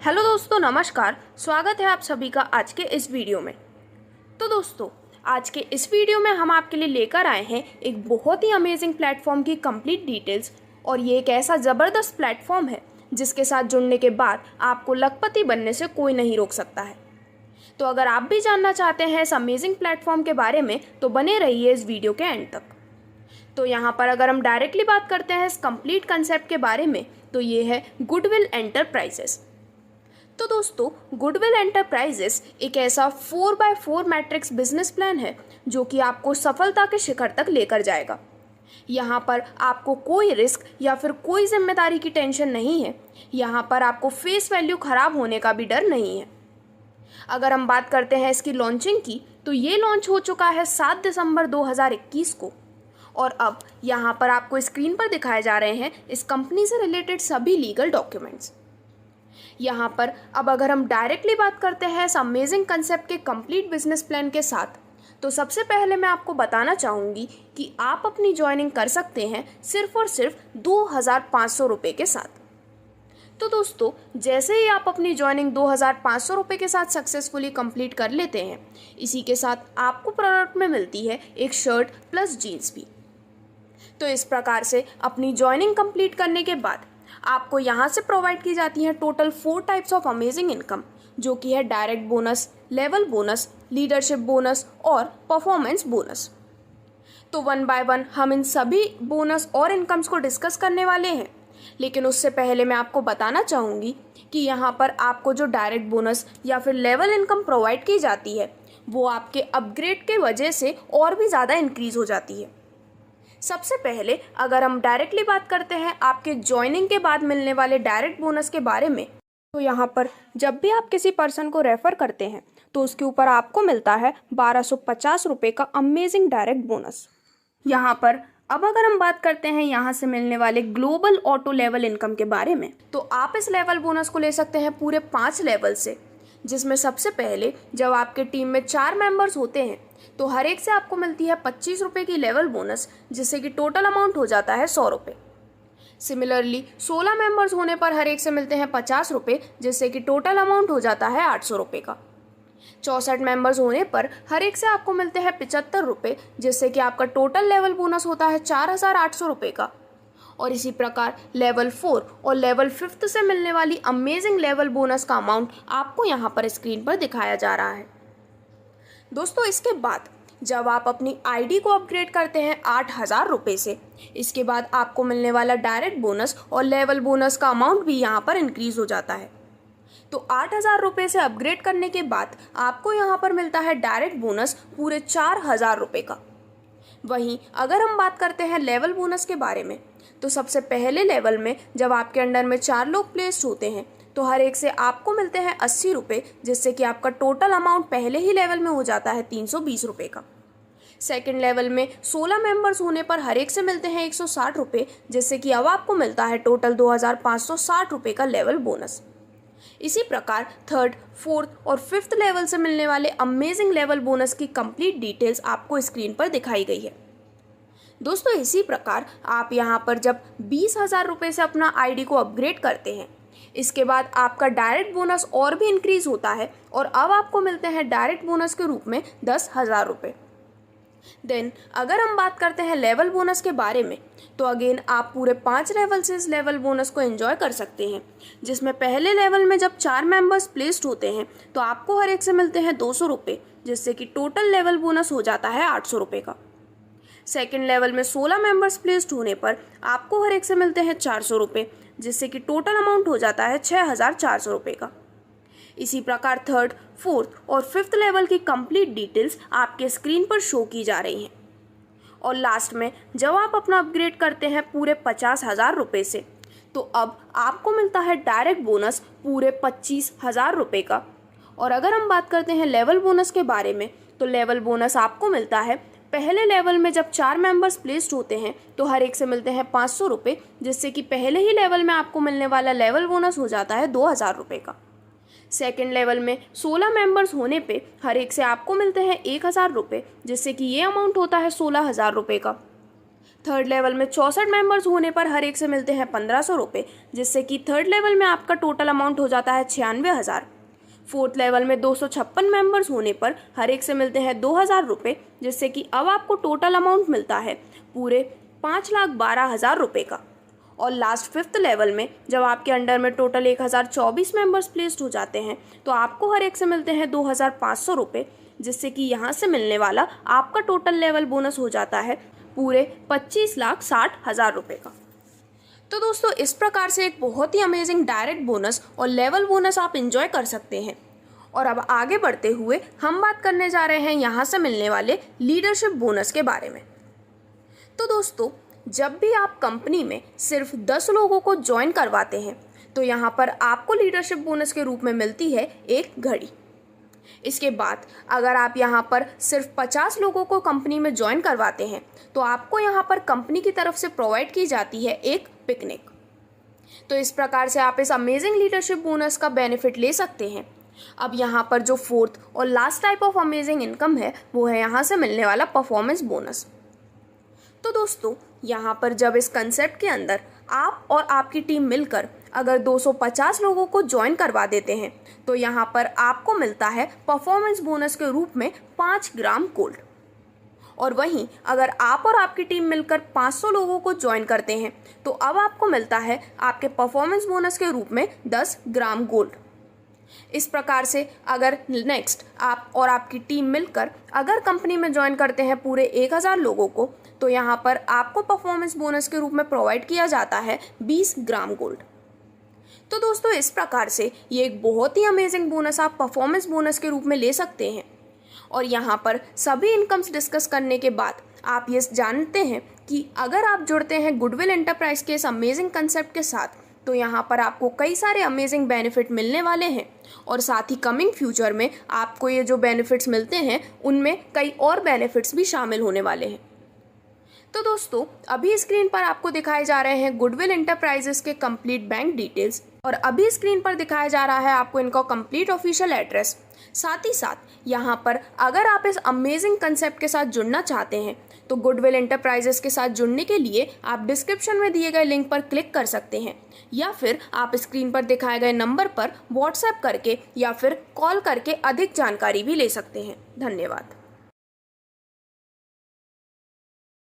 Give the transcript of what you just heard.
Hello दोस्तों, नमस्कार। स्वागत है आप सभी का आज के इस वीडियो में। तो दोस्तों, आज के इस वीडियो में हम आपके लिए लेकर आए हैं एक बहुत ही अमेजिंग प्लेटफॉर्म की कंप्लीट डिटेल्स। और ये एक ऐसा ज़बरदस्त प्लेटफॉर्म है जिसके साथ जुड़ने के बाद आपको लखपति बनने से कोई नहीं रोक सकता है। तो अगर आप भी जानना चाहते हैं इस अमेजिंग प्लेटफॉर्म के बारे में तो बने रहिए इस वीडियो के एंड तक। तो यहाँ पर अगर हम डायरेक्टली बात करते हैं इस कंप्लीट कंसेप्ट के बारे में तो ये है गुडविल एंटरप्राइजेस। तो दोस्तों, गुडविल एंटरप्राइजेस एक ऐसा 4x4 मैट्रिक्स बिजनेस प्लान है जो कि आपको सफलता के शिखर तक लेकर जाएगा। यहाँ पर आपको कोई रिस्क या फिर कोई जिम्मेदारी की टेंशन नहीं है। यहाँ पर आपको फेस वैल्यू खराब होने का भी डर नहीं है। अगर हम बात करते हैं इसकी लॉन्चिंग की तो ये लॉन्च हो चुका है 7 दिसंबर 2021 को। और अब यहाँ पर आपको स्क्रीन पर दिखाए जा रहे हैं इस कंपनी से रिलेटेड सभी लीगल डॉक्यूमेंट्स। यहाँ पर अब अगर हम डायरेक्टली बात करते हैं इस अमेजिंग कंसेप्ट के कंप्लीट बिजनेस प्लान के साथ, तो सबसे पहले मैं आपको बताना चाहूँगी कि आप अपनी ज्वाइनिंग कर सकते हैं सिर्फ और सिर्फ 2500 रुपये के साथ। तो दोस्तों, जैसे ही आप अपनी ज्वाइनिंग 2500 रुपये के साथ सक्सेसफुली कंप्लीट कर लेते हैं, इसी के साथ आपको प्रोडक्ट में मिलती है एक शर्ट प्लस जीन्स भी। तो इस प्रकार से अपनी ज्वाइनिंग कंप्लीट करने के बाद आपको यहाँ से प्रोवाइड की जाती है total 4 types of amazing income, जो कि है direct bonus, level bonus, leadership bonus और परफॉर्मेंस बोनस। तो 1 बाय 1 हम इन सभी बोनस और इनकम्स को डिस्कस करने वाले हैं। लेकिन उससे पहले मैं आपको बताना चाहूँगी कि यहाँ पर आपको जो डायरेक्ट बोनस या फिर लेवल इनकम प्रोवाइड की जाती है वो आपके अपग्रेड के वजह से और भी ज़्यादा इंक्रीज़ हो जाती है। सबसे पहले अगर हम डायरेक्टली बात करते हैं आपके ज्वाइनिंग के बाद मिलने वाले डायरेक्ट बोनस के बारे में, तो यहाँ पर जब भी आप किसी पर्सन को रेफ़र करते हैं तो उसके ऊपर आपको मिलता है 1250 रुपये का अमेजिंग डायरेक्ट बोनस। यहाँ पर अब अगर हम बात करते हैं यहाँ से मिलने वाले ग्लोबल ऑटो लेवल इनकम के बारे में, तो आप इस लेवल बोनस को ले सकते हैं पूरे 5 लेवल से, जिसमें सबसे पहले जब आपके टीम में 4 मेंबर्स होते हैं तो हर एक से आपको मिलती है 25 रुपये की लेवल बोनस, जिससे कि टोटल अमाउंट हो जाता है 100 रुपये। सिमिलरली 16 मेंबर्स होने पर हर एक से मिलते हैं 50 रुपये, जिससे कि टोटल अमाउंट हो जाता है 800 रुपये का। 64 मेंबर्स होने पर हर एक से आपको मिलते हैं 75 रुपये, जिससे कि आपका टोटल लेवल बोनस होता है 4800 रुपये का। और इसी प्रकार लेवल 4 और लेवल 5 से मिलने वाली अमेजिंग लेवल बोनस का अमाउंट आपको यहाँ पर स्क्रीन पर दिखाया जा रहा है। दोस्तों, इसके बाद जब आप अपनी आईडी को अपग्रेड करते हैं 8000 रुपये से, इसके बाद आपको मिलने वाला डायरेक्ट बोनस और लेवल बोनस का अमाउंट भी यहाँ पर इंक्रीज़ हो जाता है। तो 8000 रुपये से अपग्रेड करने के बाद आपको यहाँ पर मिलता है डायरेक्ट बोनस पूरे 4000 रुपये का। वहीं अगर हम बात करते हैं लेवल बोनस के बारे में, तो सबसे पहले लेवल में जब आपके अंडर में 4 लोग प्लेस्ड होते हैं तो हर एक से आपको मिलते हैं 80 रुपये, जिससे कि आपका टोटल अमाउंट पहले ही लेवल में हो जाता है 320 रुपये का। सेकंड लेवल में 16 मेंबर्स होने पर हर एक से मिलते हैं 160 रुपये, जिससे कि अब आपको मिलता है टोटल 2560 रुपये का लेवल बोनस। इसी प्रकार थर्ड, फोर्थ और फिफ्थ लेवल से मिलने वाले अमेजिंग लेवल बोनस की कंप्लीट डिटेल्स आपको स्क्रीन पर दिखाई गई है। दोस्तों, इसी प्रकार आप यहाँ पर जब 20,000 रुपये से अपना आईडी को अपग्रेड करते हैं, इसके बाद आपका डायरेक्ट बोनस और भी इंक्रीज होता है और अब आपको मिलते हैं डायरेक्ट बोनस के रूप में 10,000 रुपये। देन अगर हम बात करते हैं लेवल बोनस के बारे में, तो अगेन आप पूरे 5 लेवल से इस लेवल बोनस को एंजॉय कर सकते हैं, जिसमें पहले लेवल में जब 4 मेंबर्स प्लेस्ड होते हैं तो आपको हर एक से मिलते हैं 200 रुपये, जिससे कि टोटल लेवल बोनस हो जाता है 800 रुपये का। सेकेंड लेवल में 16 मेंबर्स प्लेस्ड होने पर आपको हर एक से मिलते हैं 400 रुपये, जिससे कि टोटल अमाउंट हो जाता है 6400 रुपये का। इसी प्रकार थर्ड, फोर्थ और फिफ्थ लेवल की कंप्लीट डिटेल्स आपके स्क्रीन पर शो की जा रही हैं। और लास्ट में जब आप अपना अपग्रेड करते हैं पूरे 50,000 रुपये से, तो अब आपको मिलता है डायरेक्ट बोनस पूरे 25,000 रुपये का। और अगर हम बात करते हैं लेवल बोनस के बारे में, तो लेवल बोनस आपको मिलता है पहले लेवल में जब 4 मेंबर्स प्लेस्ड होते हैं तो हर एक से मिलते हैं 500 रुपये, जिससे कि पहले ही लेवल में आपको मिलने वाला लेवल बोनस हो जाता है 2000 रुपये का। सेकेंड लेवल में 16 मेंबर्स होने पे हर एक से आपको मिलते हैं 1000 रुपये, जिससे कि ये अमाउंट होता है 16,000 रुपये का। थर्ड लेवल में 64 मेंबर्स होने पर हर एक से मिलते हैं 1500 रुपये, जिससे कि थर्ड लेवल में आपका टोटल अमाउंट हो जाता है 96,000। फोर्थ लेवल में 256 मेंबर्स होने पर हर एक से मिलते हैं 2000 रुपये, जिससे कि अब आपको टोटल अमाउंट मिलता है पूरे 5,12,000 रुपये का। और लास्ट फिफ्थ लेवल में जब आपके अंडर में टोटल 1024 मेंबर्स प्लेस्ड हो जाते हैं तो आपको हर एक से मिलते हैं 2,500 रुपये, जिससे कि यहाँ से मिलने वाला आपका टोटल लेवल बोनस हो जाता है पूरे 25,60,000 रुपये का। तो दोस्तों इस प्रकार से एक बहुत ही अमेजिंग डायरेक्ट बोनस और लेवल बोनस आप इंजॉय कर सकते हैं। और अब आगे बढ़ते हुए हम बात करने जा रहे हैं यहाँ से मिलने वाले लीडरशिप बोनस के बारे में। तो दोस्तों जब भी आप कंपनी में सिर्फ 10 लोगों को ज्वाइन करवाते हैं तो यहाँ पर आपको लीडरशिप बोनस के रूप में मिलती है एक घड़ी। इसके बाद अगर आप यहाँ पर सिर्फ 50 लोगों को कंपनी में ज्वाइन करवाते हैं तो आपको यहाँ पर कंपनी की तरफ से प्रोवाइड की जाती है एक पिकनिक। तो इस प्रकार से आप इस अमेजिंग लीडरशिप बोनस का बेनिफिट ले सकते हैं। अब यहाँ पर जो फोर्थ और last type of amazing income है वो है यहाँ से मिलने वाला परफॉर्मेंस बोनस। तो दोस्तों यहाँ पर जब इस कंसेप्ट के अंदर आप और आपकी टीम मिलकर अगर 250 लोगों को ज्वाइन करवा देते हैं तो यहाँ पर आपको मिलता है परफॉर्मेंस बोनस के रूप में 5 ग्राम गोल्ड। और वहीं अगर आप और आपकी टीम मिलकर 500 लोगों को ज्वाइन करते हैं तो अब आपको मिलता है आपके परफॉर्मेंस बोनस के रूप में 10 ग्राम गोल्ड। इस प्रकार से अगर नेक्स्ट आप और आपकी टीम मिलकर अगर कंपनी में ज्वाइन करते हैं पूरे 1000 लोगों को तो यहाँ पर आपको परफॉर्मेंस बोनस के रूप में प्रोवाइड किया जाता है 20 ग्राम गोल्ड। तो दोस्तों इस प्रकार से ये एक बहुत ही अमेजिंग बोनस आप परफॉर्मेंस बोनस के रूप में ले सकते हैं। और यहाँ पर सभी इनकम्स डिस्कस करने के बाद आप ये जानते हैं कि अगर आप जुड़ते हैं गुडविल एंटरप्राइज के इस अमेजिंग कंसेप्ट के साथ तो यहाँ पर आपको कई सारे अमेजिंग बेनिफिट मिलने वाले हैं। और साथ ही कमिंग फ्यूचर में आपको ये जो बेनिफिट्स मिलते हैं उनमें कई और बेनिफिट्स भी शामिल होने वाले हैं। तो दोस्तों अभी स्क्रीन पर आपको दिखाए जा रहे हैं गुडविल एंटरप्राइजेस के कंप्लीट बैंक डिटेल्स और अभी स्क्रीन पर दिखाया जा रहा है आपको इनका कंप्लीट ऑफिशियल एड्रेस। साथ ही साथ यहाँ पर अगर आप इस अमेजिंग कंसेप्ट के साथ जुड़ना चाहते हैं तो गुडविल एंटरप्राइजेस के साथ जुड़ने के लिए आप डिस्क्रिप्शन में दिए गए लिंक पर क्लिक कर सकते हैं या फिर आप स्क्रीन पर दिखाए गए नंबर पर व्हाट्सएप करके या फिर कॉल करके अधिक जानकारी भी ले सकते हैं। धन्यवाद।